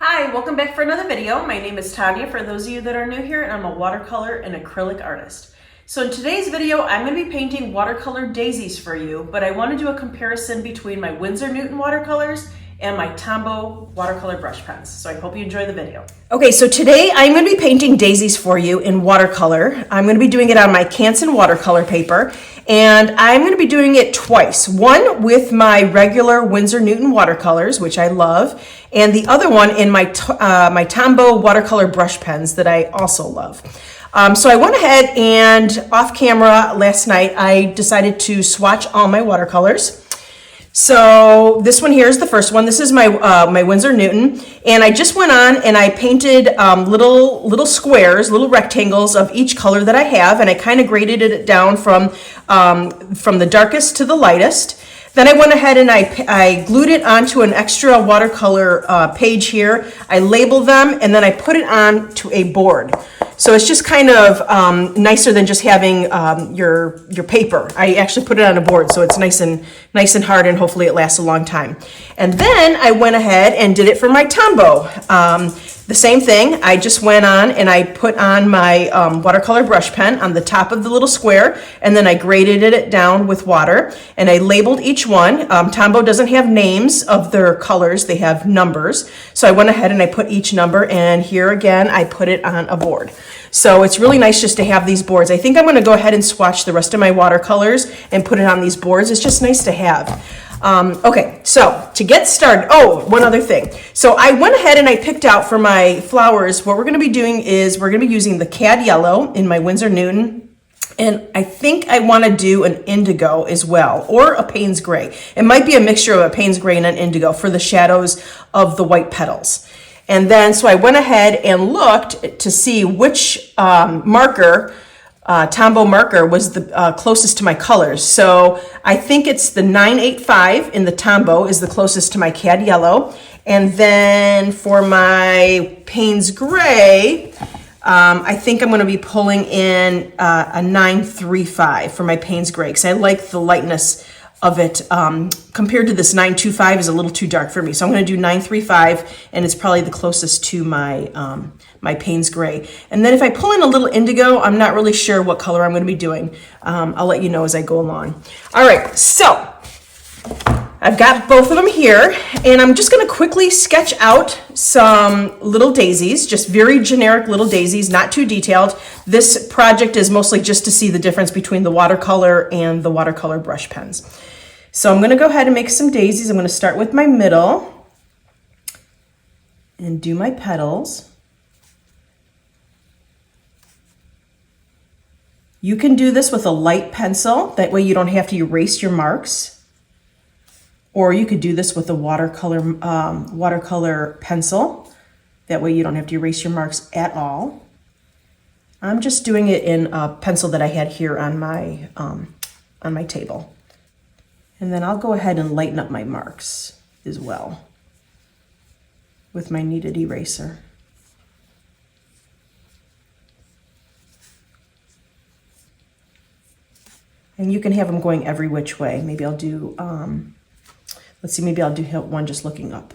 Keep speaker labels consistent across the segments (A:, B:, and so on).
A: Hi, welcome back for another video. My name is Tanya, for those of you that are new here, and I'm a watercolor and acrylic artist. So in today's video, I'm going to be painting watercolor daisies for you, but I want to do a comparison between my Winsor Newton watercolors and my Tombow watercolor brush pens. So I hope you enjoy the video. Okay, so today I'm going to be painting daisies for you in watercolor. I'm going to be doing it on my Canson watercolor paper, and I'm going to be doing it twice. One with my regular Winsor Newton watercolors, which I love, and the other one in my Tombow watercolor brush pens that I also love. So I went ahead and off camera last night, I decided to swatch all my watercolors. So this one here is the first one. This is my my Winsor Newton, and I just went on and I painted little squares, little rectangles of each color that I have, and I kind of graded it down from the darkest to the lightest. Then I went ahead and I glued it onto an extra watercolor page here. I labeled them, and then I put it on to a board. So it's just kind of nicer than just having your paper. I actually put it on a board, so it's nice and hard, and hopefully it lasts a long time. And then I went ahead and did it for my Tombow. The same thing. I just went on and I put on my watercolor brush pen on the top of the little square, and then I graded it down with water, and I labeled each one. Tombow doesn't have names of their colors; they have numbers. So I went ahead and I put each number, and here again I put it on a board. So it's really nice just to have these boards. I think I'm going to go ahead and swatch the rest of my watercolors and put it on these boards. It's just nice to have. Okay, so to get started, one other thing. So I went ahead and I picked out for my flowers, what we're going to be doing is we're going to be using the Cad Yellow in my Winsor Newton. And I think I want to do an indigo as well, or a Payne's Gray. It might be a mixture of a Payne's Gray and an indigo for the shadows of the white petals. And then, so I went ahead and looked to see which Tombow marker was the closest to my colors. So I think it's the 985 in the Tombow is the closest to my Cad Yellow. And then for my Payne's Gray, I think I'm going to be pulling in a 935 for my Payne's Gray, because I like the lightness of it compared to this 925 is a little too dark for me. So I'm going to do 935, and it's probably the closest to my my Payne's Gray. And then if I pull in a little indigo, I'm not really sure what color I'm going to be doing. I'll let you know as I go along. All right, so I've got both of them here, and I'm just going to quickly sketch out some little daisies, just very generic little daisies, not too detailed. This project is mostly just to see the difference between the watercolor and the watercolor brush pens. So I'm going to go ahead and make some daisies. I'm going to start with my middle and do my petals. You can do this with a light pencil. That way you don't have to erase your marks. Or you could do this with a watercolor pencil. That way you don't have to erase your marks at all. I'm just doing it in a pencil that I had here on my table. And then I'll go ahead and lighten up my marks as well with my kneaded eraser. And you can have them going every which way. Maybe I'll do, let's see, maybe I'll do one just looking up.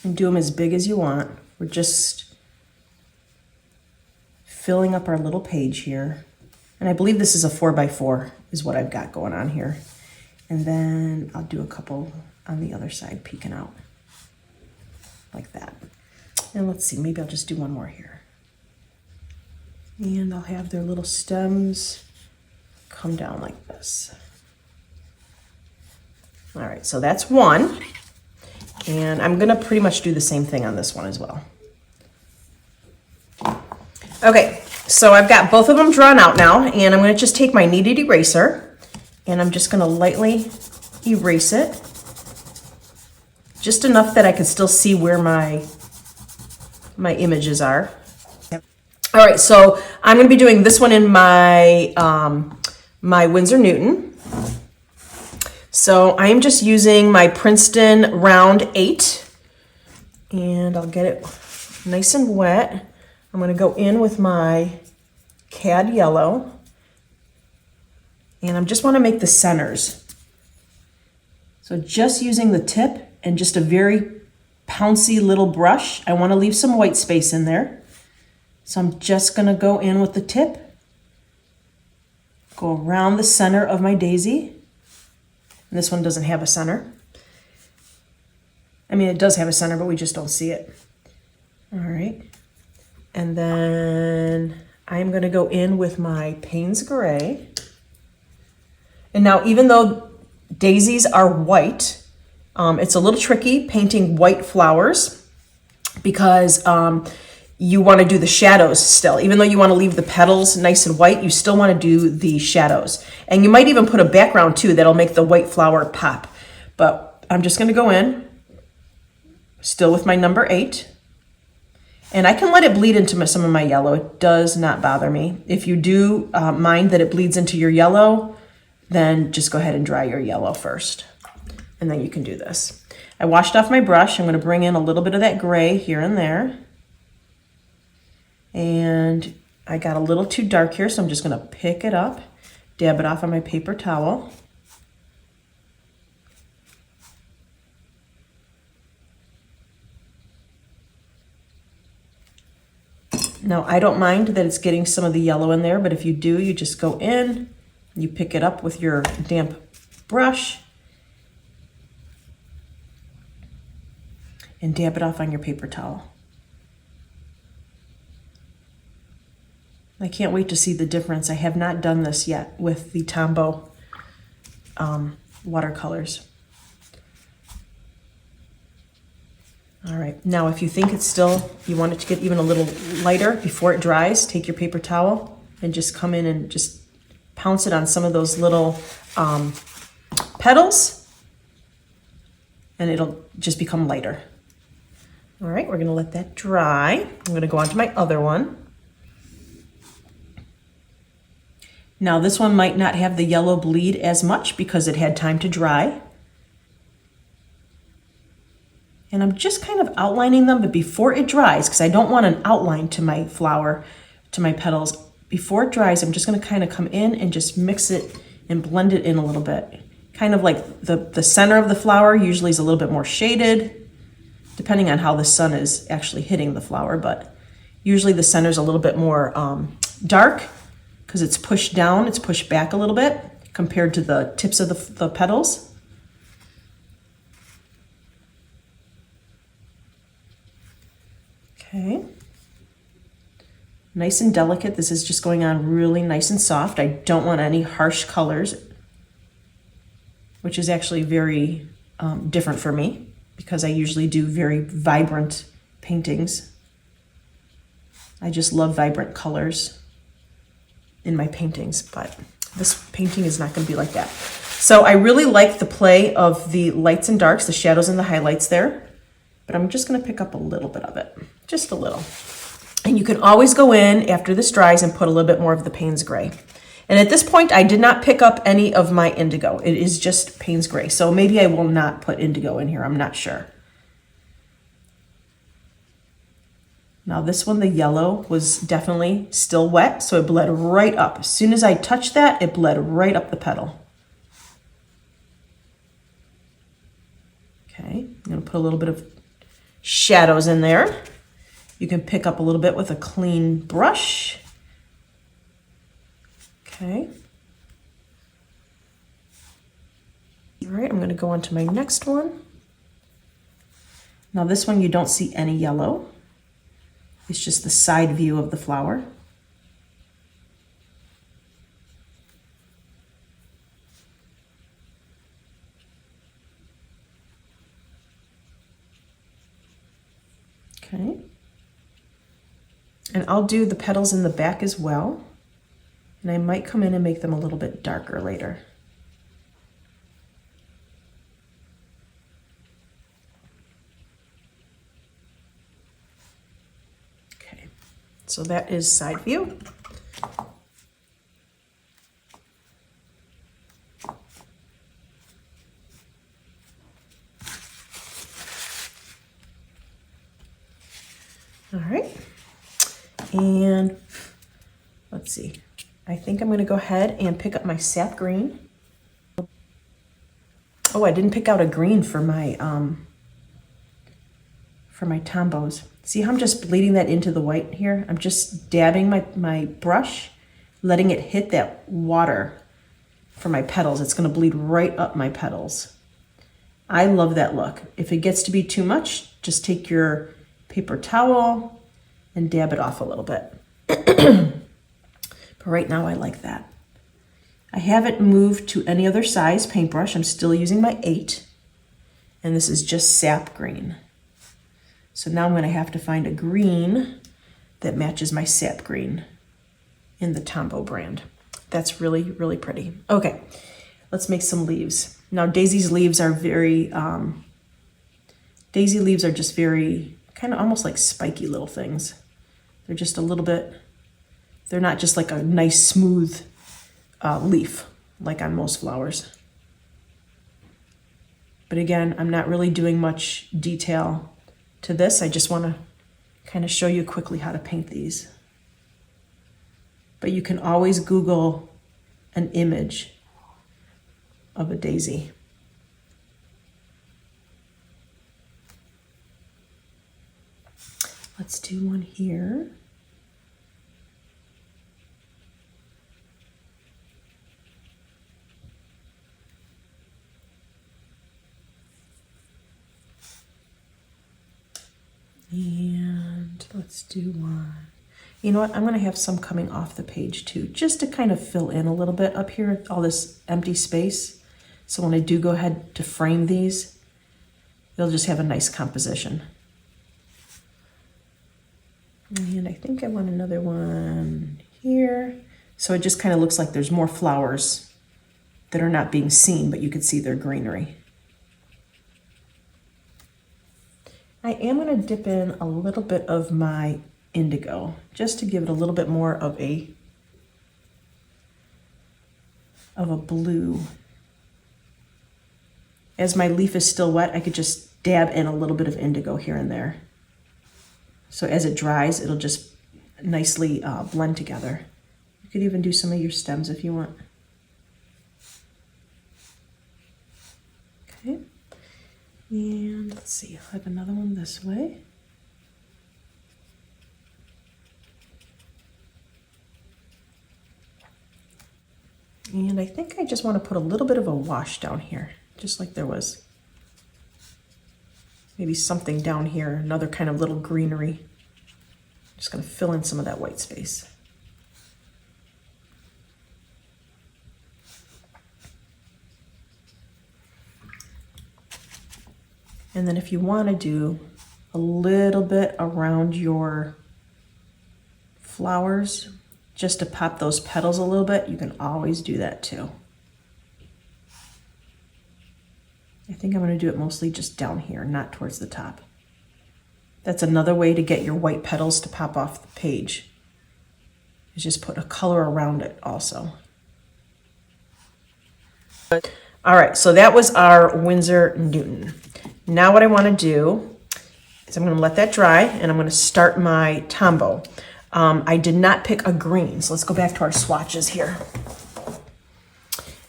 A: And do them as big as you want. We're just filling up our little page here. And I believe this is a 4x4 is what I've got going on here. And then I'll do a couple on the other side peeking out like that. And let's see, maybe I'll just do one more here. And I'll have their little stems come down like this. All right, so that's one. And I'm gonna pretty much do the same thing on this one as well. Okay, so I've got both of them drawn out now, and I'm gonna just take my kneaded eraser, and I'm just gonna lightly erase it. Just enough that I can still see where my images are. All right, so I'm going to be doing this one in my my Winsor Newton. So I am just using my Princeton round 8, and I'll get it nice and wet. I'm going to go in with my Cad Yellow, and I just want to make the centers So just using the tip and just a very pouncy little brush. I want to leave some white space in there. So I'm just going to go in with the tip, go around the center of my daisy. And this one doesn't have a center. I mean, it does have a center, but we just don't see it. All right. And then I'm going to go in with my Payne's Gray. And now, even though daisies are white, it's a little tricky painting white flowers because you want to do the shadows still. Even though you want to leave the petals nice and white, you still want to do the shadows. And you might even put a background too that'll make the white flower pop. But I'm just going to go in, still with my number 8. And I can let it bleed into some of my yellow. It does not bother me. If you do mind that it bleeds into your yellow, then just go ahead and dry your yellow first. And then you can do this. I washed off my brush. I'm going to bring in a little bit of that gray here and there. And I got a little too dark here, so I'm just going to pick it up, dab it off on my paper towel. Now, I don't mind that it's getting some of the yellow in there, but if you do, you just go in, you pick it up with your damp brush, and dab it off on your paper towel. I can't wait to see the difference. I have not done this yet with the Tombow watercolors. All right, now if you think it's still, you want it to get even a little lighter before it dries, take your paper towel and just come in and just pounce it on some of those little petals, and it'll just become lighter. All right, we're gonna let that dry. I'm gonna go on to my other one. Now this one might not have the yellow bleed as much because it had time to dry. And I'm just kind of outlining them, but before it dries, because I don't want an outline to my flower, to my petals, before it dries, I'm just gonna kind of come in and just mix it and blend it in a little bit. Kind of like the center of the flower usually is a little bit more shaded, depending on how the sun is actually hitting the flower, but usually the center is a little bit more dark because it's pushed down, it's pushed back a little bit compared to the tips of the petals. Okay. Nice and delicate. This is just going on really nice and soft. I don't want any harsh colors, which is actually very different for me because I usually do very vibrant paintings. I just love vibrant colors in my paintings, but this painting is not going to be like that. So I really like the play of the lights and darks, the shadows and the highlights there, but I'm just going to pick up a little bit of it, just a little. And you can always go in after this dries and put a little bit more of the Payne's Gray. And at this point, I did not pick up any of my indigo. It is just Payne's Gray. So maybe I will not put indigo in here. I'm not sure. Now this one, the yellow, was definitely still wet, so it bled right up. As soon as I touched that, it bled right up the petal. Okay, I'm gonna put a little bit of shadows in there. You can pick up a little bit with a clean brush. Okay. All right, I'm gonna go on to my next one. Now this one, you don't see any yellow. It's just the side view of the flower. Okay. And I'll do the petals in the back as well. And I might come in and make them a little bit darker later. Okay, so that is side view. All right, and let's see. I think I'm going to go ahead and pick up my sap green. Oh, I didn't pick out a green for my tombos. See how I'm just bleeding that into the white here? I'm just dabbing my brush, letting it hit that water for my petals. It's gonna bleed right up my petals. I love that look. If it gets to be too much, just take your paper towel and dab it off a little bit. But right now I like that. I haven't moved to any other size paintbrush. I'm still using my 8, and this is just sap green. So now I'm gonna have to find a green that matches my sap green in the Tombow brand. That's really, really pretty. Okay, let's make some leaves. Now Daisy's leaves are very, Daisy leaves are just very, kind of almost like spiky little things. They're just a little bit, they're not just like a nice smooth leaf like on most flowers. But again, I'm not really doing much detail to this. I just want to kind of show you quickly how to paint these. But you can always Google an image of a daisy. Let's do one here. And let's do one. You know what? I'm going to have some coming off the page too, just to kind of fill in a little bit up here, all this empty space. So when I do go ahead to frame these, they'll just have a nice composition. And I think I want another one here. So it just kind of looks like there's more flowers that are not being seen, but you can see their greenery. I am going to dip in a little bit of my indigo just to give it a little bit more of a blue. As my leaf is still wet, I could just dab in a little bit of indigo here and there. So as it dries, it'll just nicely blend together. You could even do some of your stems if you want. Okay. And let's see, I'll have another one this way. And I think I just want to put a little bit of a wash down here, just like there was maybe something down here, another kind of little greenery. Just going to fill in some of that white space. And then if you want to do a little bit around your flowers, just to pop those petals a little bit, you can always do that too. I think I'm going to do it mostly just down here, not towards the top. That's another way to get your white petals to pop off the page, is just put a color around it also. All right, so that was our Winsor Newton. Now what I want to do is I'm going to let that dry, and I'm going to start my Tombow. I did not pick a green, so let's go back to our swatches here.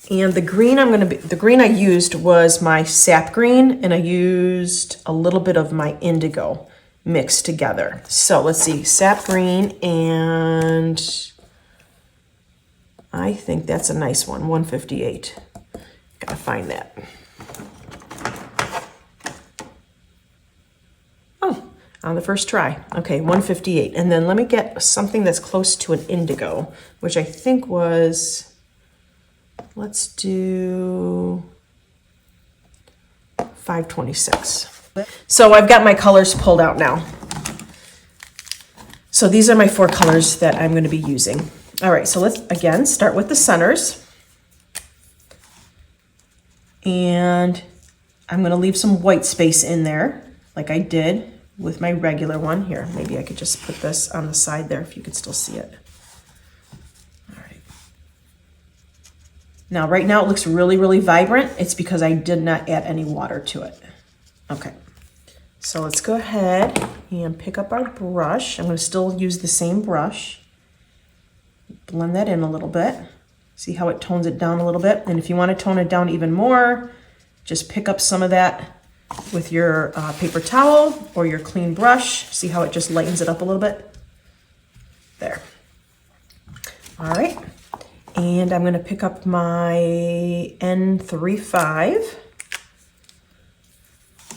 A: And the green I used was my sap green, and I used a little bit of my indigo mixed together. So let's see, sap green, and I think that's a nice one, 158. Gotta find that. Oh, on the first try. Okay, 158. And then let me get something that's close to an indigo, which I think was, let's do 526. So I've got my colors pulled out now. So these are my 4 colors that I'm going to be using. All right, so let's again start with the centers. And I'm going to leave some white space in there, like I did with my regular one. Here, maybe I could just put this on the side there if you could still see it. All right. Now, right now it looks really, really vibrant. It's because I did not add any water to it. Okay. So let's go ahead and pick up our brush. I'm going to still use the same brush. Blend that in a little bit. See how it tones it down a little bit? And if you want to tone it down even more, Just pick up some of that with your paper towel or your clean brush. See how it just lightens it up a little bit? There. All right. And I'm going to pick up my N35.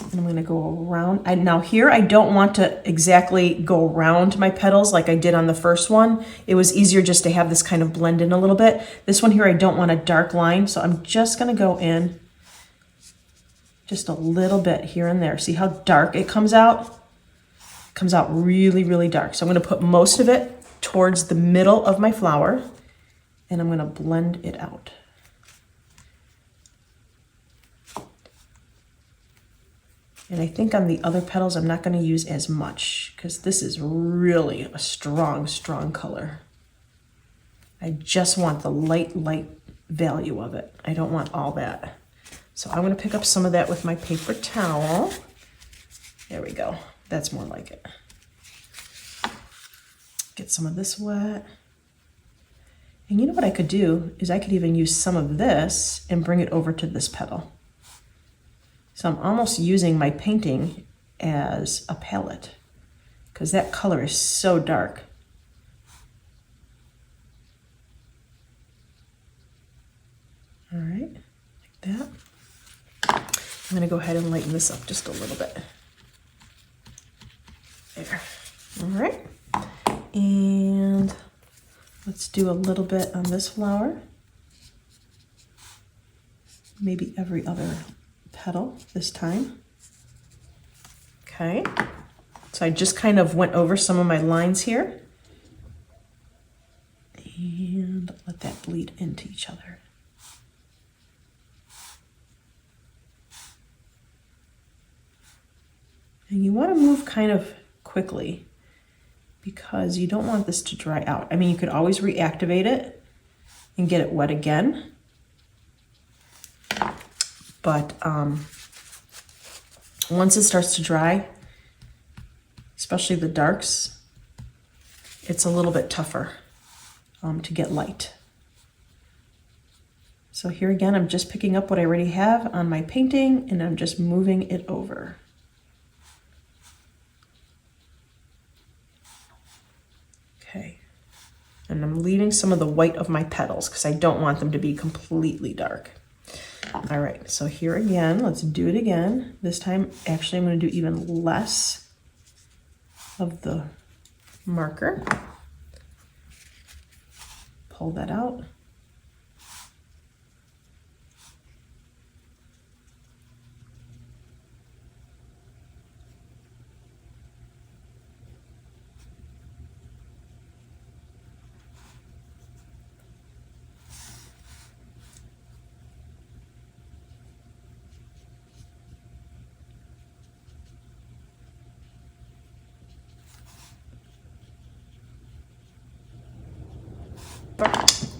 A: And I'm going to go around. Now here, I don't want to exactly go around my petals like I did on the first one. It was easier just to have this kind of blend in a little bit. This one here, I don't want a dark line. So I'm just going to go in just a little bit here and there. See how dark it comes out? It comes out really, really dark. So I'm going to put most of it towards the middle of my flower, and I'm going to blend it out. And I think on the other petals, I'm not going to use as much because this is really a strong, strong color. I just want the light value of it. I don't want all that. So I'm going to pick up some of that with my paper towel. There we go. That's more like it. Get some of this wet. And you know what I could do is I could even use some of this and bring it over to this petal. So I'm almost using my painting as a palette because that color is so dark. All right, like that. I'm going to go ahead and lighten this up just a little bit. There. All right. And let's do a little bit on this flower. Maybe every other petal this time. Okay. So I just kind of went over some of my lines here. And let that bleed into each other. And you want to move kind of quickly because you don't want this to dry out. I mean, you could always reactivate it and get it wet again. But once it starts to dry, especially the darks, it's a little bit tougher to get light. So here again, I'm just picking up what I already have on my painting and I'm just moving it over. Okay, and I'm leaving some of the white of my petals because I don't want them to be completely dark. All right, so here again, let's do it again. This time, actually, I'm going to do even less of the marker. Pull that out.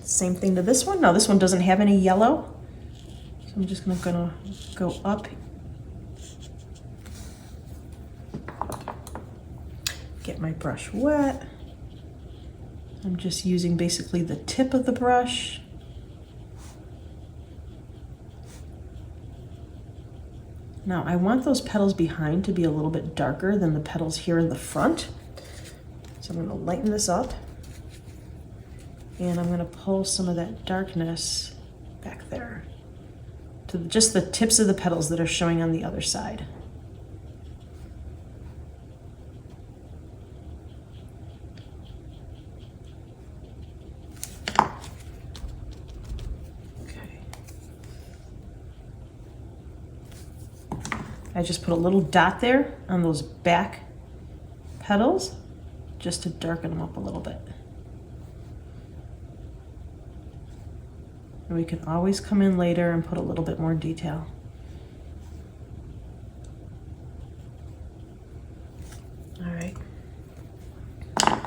A: Same thing to this one. Now this one doesn't have any yellow, so I'm just gonna go up, get my brush wet. I'm just using basically the tip of the brush. Now I want those petals behind to be a little bit darker than the petals here in the front. So I'm gonna lighten this up. And I'm going to pull some of that darkness back there to just the tips of the petals that are showing on the other side. Okay. I just put a little dot there on those back petals just to darken them up a little bit. And we can always come in later and put a little bit more detail. All right. All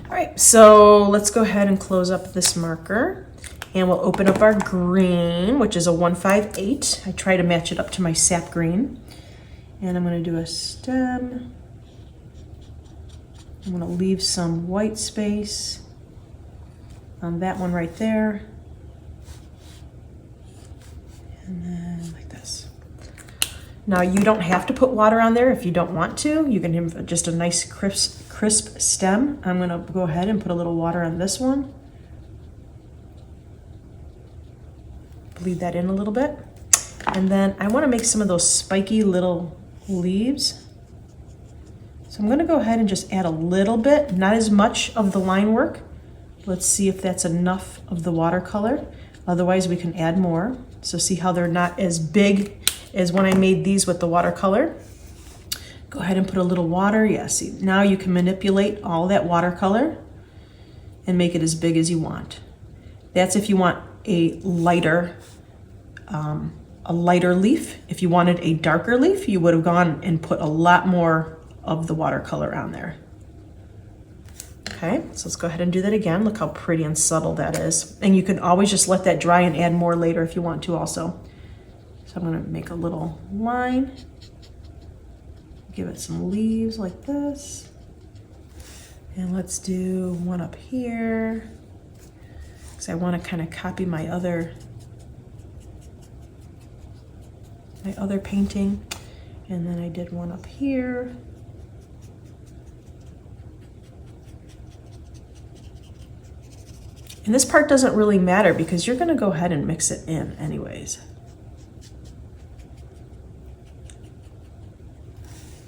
A: right, so let's go ahead and close up this marker and we'll open up our green, which is a 158. I try to match it up to my sap green. And I'm gonna do a stem. I'm gonna leave some white space on that one right there. And then like this. Now you don't have to put water on there if you don't want to. You can have just a nice crisp stem. I'm gonna go ahead and put a little water on this one. Bleed that in a little bit. And then I wanna make some of those spiky little leaves. So I'm gonna go ahead and just add a little bit, not as much of the line work. Let's see if that's enough of the watercolor. Otherwise we can add more. So see how they're not as big as when I made these with the watercolor. Go ahead and put a little water. Yeah, see, now you can manipulate all that watercolor and make it as big as you want. That's if you want a lighter leaf. If you wanted a darker leaf, you would have gone and put a lot more of the watercolor on there. Okay, so let's go ahead and do that again. Look how pretty and subtle that is. And you can always just let that dry and add more later if you want to also. So I'm gonna make a little line, give it some leaves like this. And let's do one up here, because I wanna kind of copy my other painting. And then I did one up here. And this part doesn't really matter because you're gonna go ahead and mix it in anyways.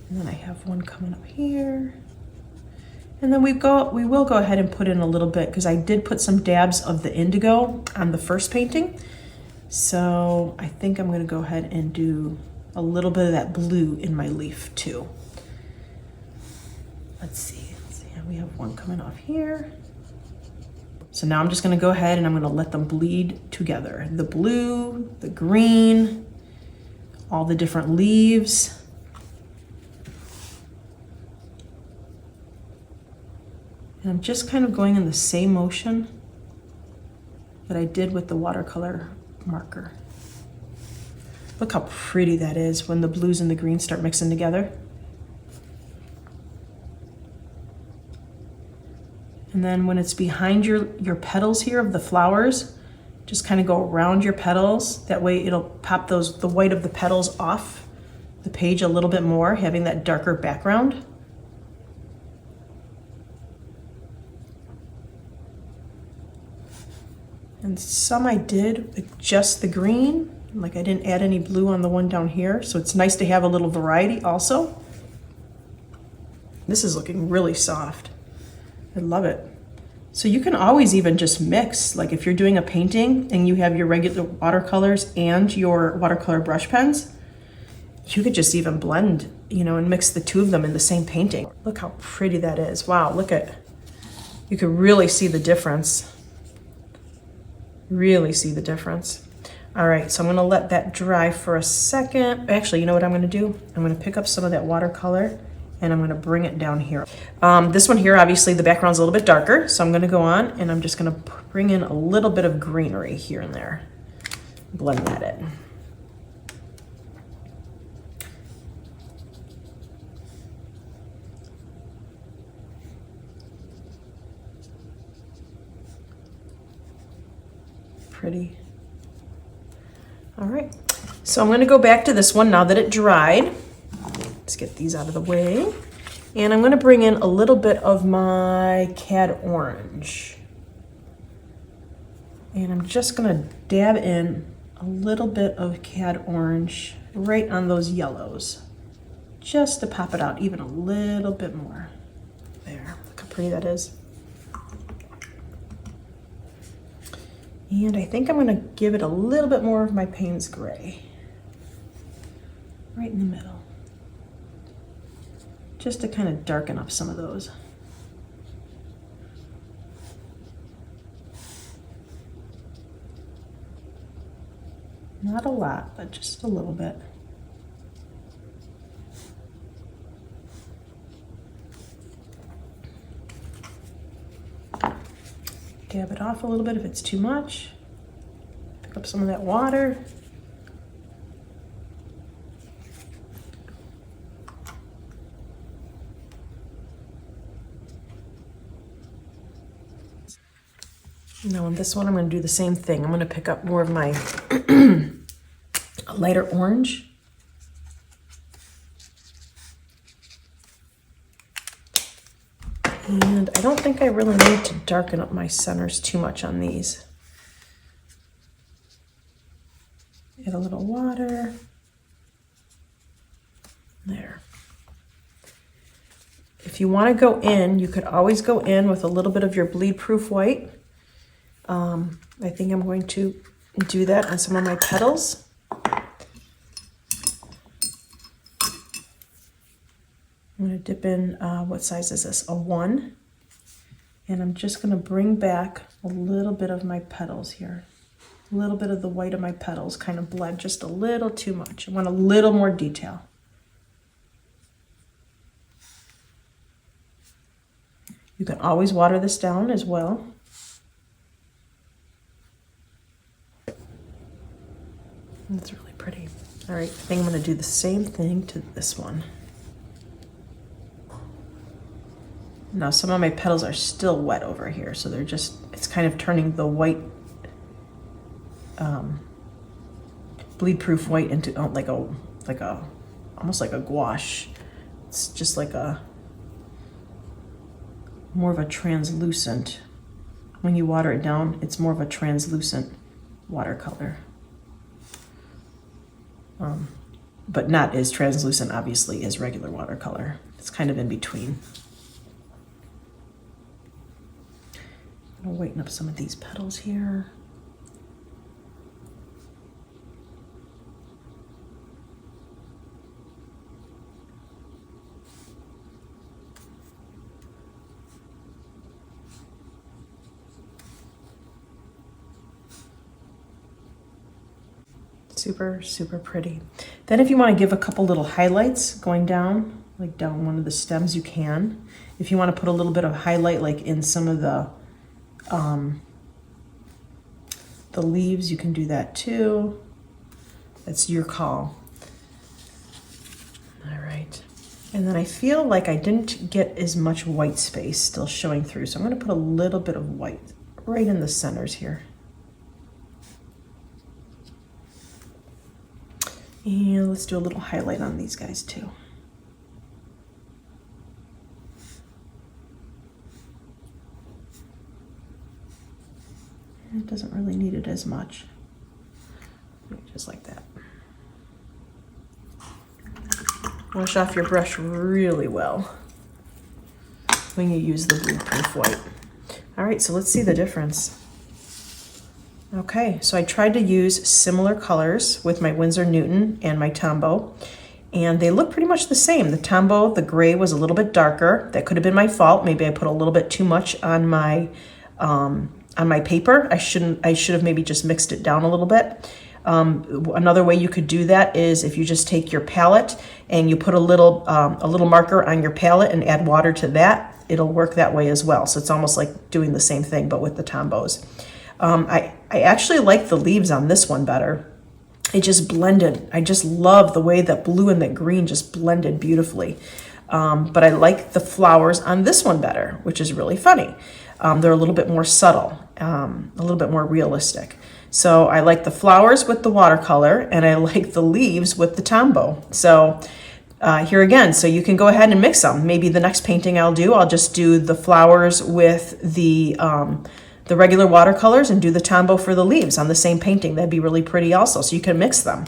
A: And then I have one coming up here. And then we will go ahead and put in a little bit because I did put some dabs of the indigo on the first painting. So I think I'm gonna go ahead and do a little bit of that blue in my leaf too. Let's see, we have one coming off here. So now I'm just gonna go ahead and I'm gonna let them bleed together. The blue, the green, all the different leaves. And I'm just kind of going in the same motion that I did with the watercolor marker. Look how pretty that is when the blues and the greens start mixing together. And then when it's behind your petals here of the flowers, just kind of go around your petals. That way it'll pop the white of the petals off the page a little bit more, having that darker background. And some I did with just the green, like I didn't add any blue on the one down here. So it's nice to have a little variety also. This is looking really soft. I love it. So you can always even just mix, like if you're doing a painting and you have your regular watercolors and your watercolor brush pens, you could just even blend, you know, and mix the two of them in the same painting. Look how pretty that is. Wow, look at, you can really see the difference. Really see the difference. All right, so I'm gonna let that dry for a second. Actually, you know what I'm gonna do? I'm gonna pick up some of that watercolor and I'm gonna bring it down here. This one here, obviously the background's a little bit darker, so I'm gonna go on and I'm just gonna bring in a little bit of greenery here and there. Blend that in. Pretty. All right, so I'm gonna go back to this one now that it dried. Let's get these out of the way. And I'm gonna bring in a little bit of my cad orange. And I'm just gonna dab in a little bit of cad orange right on those yellows, just to pop it out even a little bit more. There, look how pretty that is. And I think I'm gonna give it a little bit more of my Payne's Gray, right in the middle, just to kind of darken up some of those. Not a lot, but just a little bit. Dab it off a little bit if it's too much. Pick up some of that water. Now on this one, I'm going to do the same thing. I'm going to pick up more of my a lighter orange. And I don't think I really need to darken up my centers too much on these. Add a little water. There. If you want to go in, you could always go in with a little bit of your bleed-proof white. I think I'm going to do that on some of my petals. I'm going to dip in, what size is this? A 1. And I'm just going to bring back a little bit of my petals here. A little bit of the white of my petals kind of bled just a little too much. I want a little more detail. You can always water this down as well. That's really pretty. All right, I think I'm going to do the same thing to this one. Now some of my petals are still wet over here, so they're just, it's kind of turning the white, bleed-proof white into almost like a gouache. It's just like more of a translucent. When you water it down, it's more of a translucent watercolor. But not as translucent, obviously, as regular watercolor. It's kind of in between. I'm gonna whiten up some of these petals here. Super, super pretty. Then if you want to give a couple little highlights going down, like down one of the stems, you can. If you want to put a little bit of highlight like in some of the leaves, you can do that too. That's your call. All right. And then I feel like I didn't get as much white space still showing through, so I'm going to put a little bit of white right in the centers here. And let's do a little highlight on these guys too. It doesn't really need it as much. Just like that. Wash off your brush really well when you use the bleed-proof white. All right, so let's see the difference. Okay, so I tried to use similar colors with my Winsor Newton and my Tombow, and they look pretty much the same. The Tombow, the gray was a little bit darker. That could have been my fault. Maybe I put a little bit too much on my paper. I should have maybe just mixed it down a little bit. Another way you could do that is if you just take your palette and you put a little marker on your palette and add water to that, it'll work that way as well. So it's almost like doing the same thing, but with the Tombows. I actually like the leaves on this one better. It just blended. I just love the way that blue and that green just blended beautifully. But I like the flowers on this one better, which is really funny. They're a little bit more subtle, a little bit more realistic. So I like the flowers with the watercolor, and I like the leaves with the Tombow. So here again, so you can go ahead and mix them. Maybe the next painting I'll just do the flowers with the regular watercolors and do the Tombow for the leaves on the same painting. That'd be really pretty also, so you can mix them.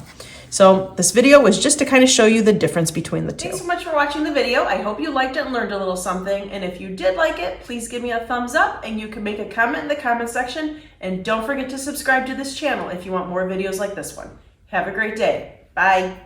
A: So this video was just to kind of show you the difference between the two. Thanks so much for watching the video. I hope you liked it and learned a little something. And if you did like it, please give me a thumbs up, and you can make a comment in the comment section. And don't forget to subscribe to this channel if you want more videos like this one. Have a great day. Bye.